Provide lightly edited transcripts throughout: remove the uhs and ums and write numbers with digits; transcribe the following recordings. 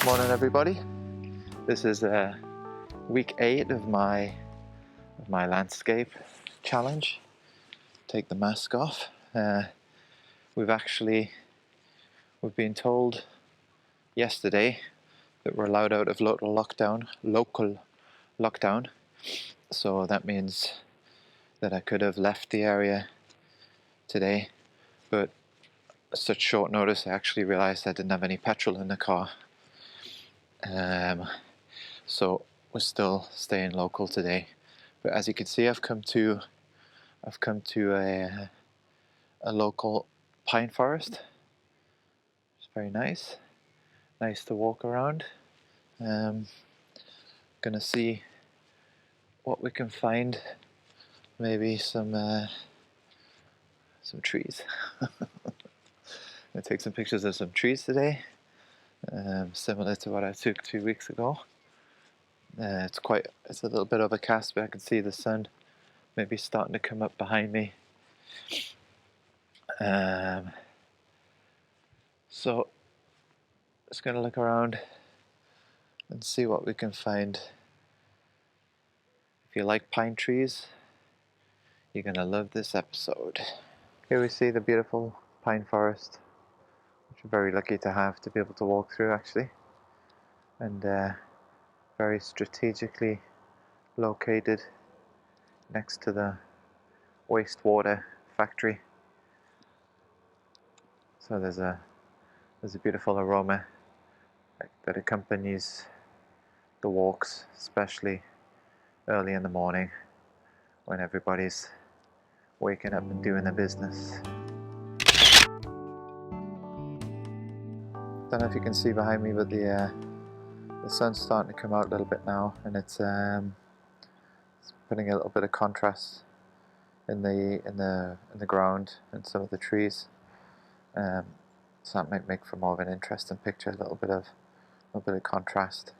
Morning everybody. This is week 8 of my landscape challenge. Take the mask off. We've been told yesterday that we're allowed out of local lockdown. So that means that I could have left the area today, but at such short notice I actually realized I didn't have any petrol in the car. So we're still staying local today. But as you can see, I've come to a local pine forest. It's very nice to walk around. Gonna see what we can find. Maybe some trees. Gonna take some pictures of some trees today, similar to what I took 2 weeks ago. It's a little bit overcast, but I can see the sun maybe starting to come up behind me. So just gonna look around and see what we can find. If you like pine trees, you're gonna love this episode. Here we see the beautiful pine forest, which we're very lucky to be able to walk through actually, and very strategically located next to the wastewater factory. So there's a beautiful aroma that accompanies the walks, especially early in the morning when everybody's waking up and doing their business. Don't know if you can see behind me, but the sun's starting to come out a little bit now, and it's putting a little bit of contrast in the ground and some of the trees. So that might make for more of an interesting picture. A little bit of contrast.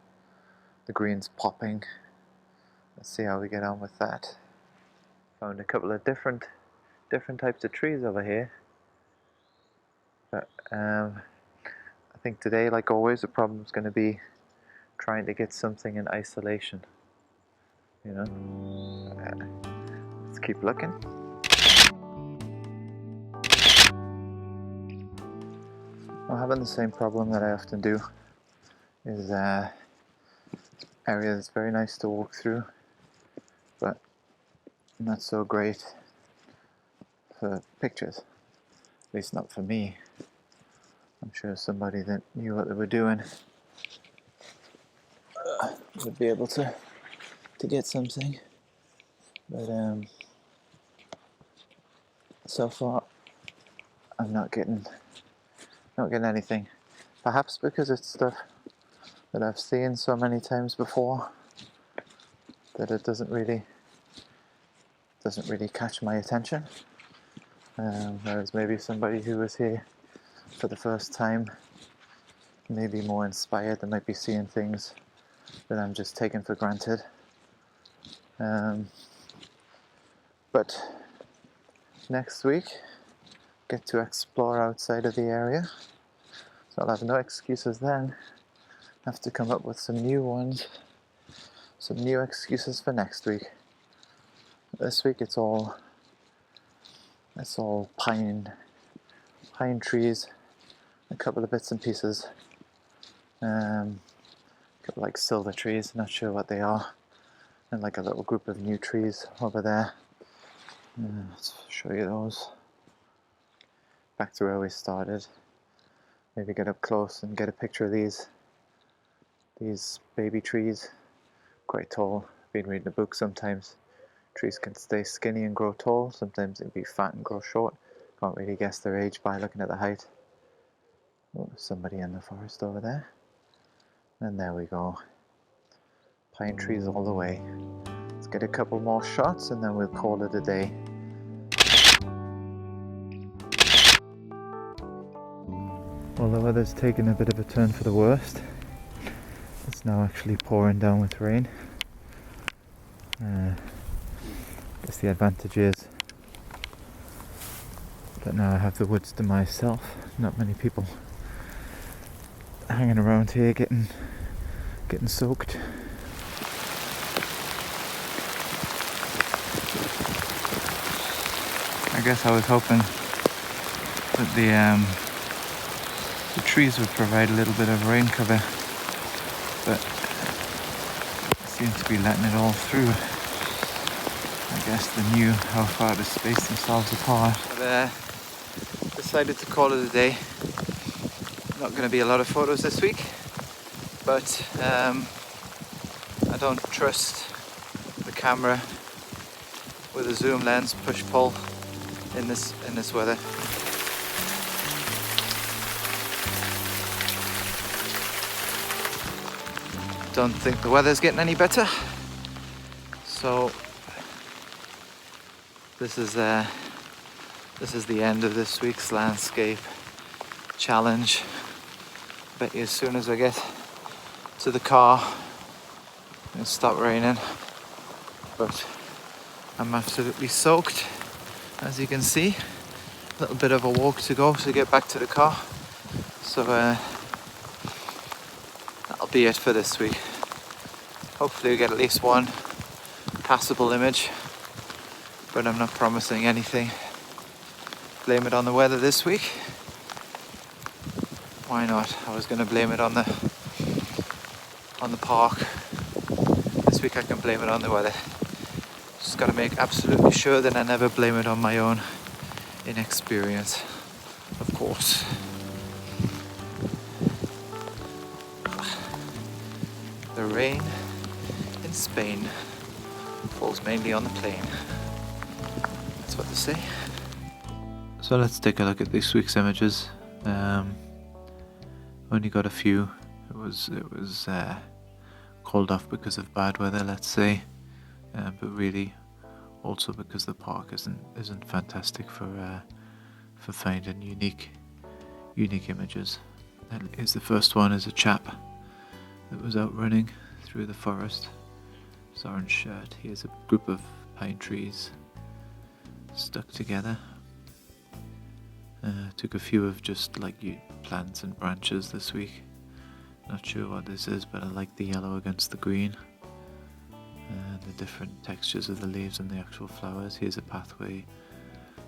The green's popping. Let's see how we get on with that. Found a couple of different types of trees over here. But I think today, like always, the problem's going to be trying to get something in isolation. Let's keep looking. I'm having the same problem that I often do. Is area that's very nice to walk through, but not so great for pictures. At least not for me. I'm sure somebody that knew what they were doing would be able to get something. But so far I'm not getting anything. Perhaps because it's stuff that I've seen so many times before that it doesn't really catch my attention. Whereas maybe somebody who was here for the first time may be more inspired. They might be seeing things that I'm just taking for granted. But next week, get to explore outside of the area. So I'll have no excuses then. Have to come up with some new ones, some new excuses for next week. This week it's all pine trees, a couple of bits and pieces, a couple like silver trees, not sure what they are, and like a little group of new trees over there. Let's show you those. Back to where we started. Maybe get up close and get a picture of these baby trees. Quite tall. Been reading a book. Sometimes trees can stay skinny and grow tall. Sometimes they can be fat and grow short. Can't really guess their age by looking at the height. Oh, somebody in the forest over there. And there we go. Pine trees all the way. Let's get a couple more shots and then we'll call it a day. Well, the weather's taken a bit of a turn for the worst. It's now actually pouring down with rain. I guess the advantage is that now I have the woods to myself. Not many people hanging around here getting soaked. I guess I was hoping that the trees would provide a little bit of rain cover, but they seem to be letting it all through. I guess they knew how far to space themselves apart. But decided to call it a day. Not going to be a lot of photos this week, but I don't trust the camera with a zoom lens push-pull in this weather. Don't think the weather's getting any better, so this is the end of this week's landscape challenge. Bet you as soon as I get to the car it'll stop raining, but I'm absolutely soaked, as you can see. A little bit of a walk to go to get back to the car, so that'll be it for this week. Hopefully we get at least one passable image, but I'm not promising anything. Blame it on the weather this week. Why not? I was going to blame it on the park. This week I can blame it on the weather. Just got to make absolutely sure that I never blame it on my own inexperience, of course. The rain in Spain falls mainly on the plain. That's what they say. So let's take a look at this week's images. Only got a few. It was called off because of bad weather, let's say, but really also because the park isn't fantastic for finding unique images. Here's the first one. Is a chap that was out running through the forest. His orange shirt. Here's a group of pine trees stuck together. Took a few of just like plants and branches this week. Not sure what this is, but I like the yellow against the green and the different textures of the leaves and the actual flowers. Here's a pathway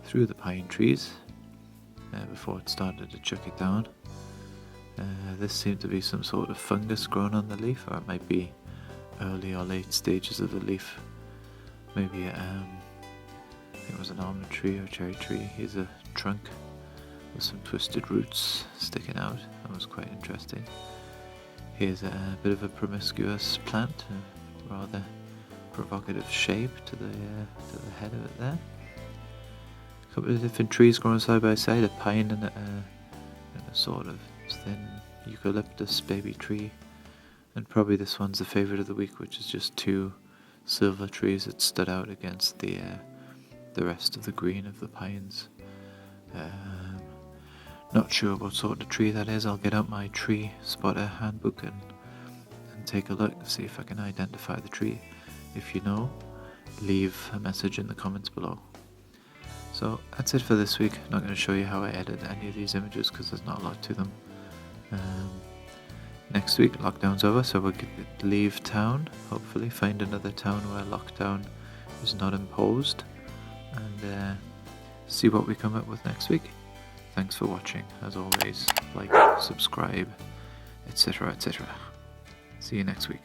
through the pine trees before it started to chuck it down. This seemed to be some sort of fungus growing on the leaf, or it might be early or late stages of the leaf. Maybe I think it was an almond tree or cherry tree. Here's a trunk with some twisted roots sticking out. That was quite interesting. Here's a bit of a promiscuous plant, a rather provocative shape to the head of it there. A couple of different trees growing side by side, a pine and a sort of thin eucalyptus baby tree. And probably this one's the favourite of the week, which is just two silver trees that stood out against the rest of the green of the pines. Not sure what sort of tree that is. I'll get out my tree spotter handbook and take a look, see if I can identify the tree. If you know, leave a message in the comments below. So that's it for this week. I'm not going to show you how I edit any of these images because there's not a lot to them. Next week lockdown's over, so we'll leave town, hopefully find another town where lockdown is not imposed, and see what we come up with next week. Thanks for watching. As always, like, subscribe, etc., etc. See you next week.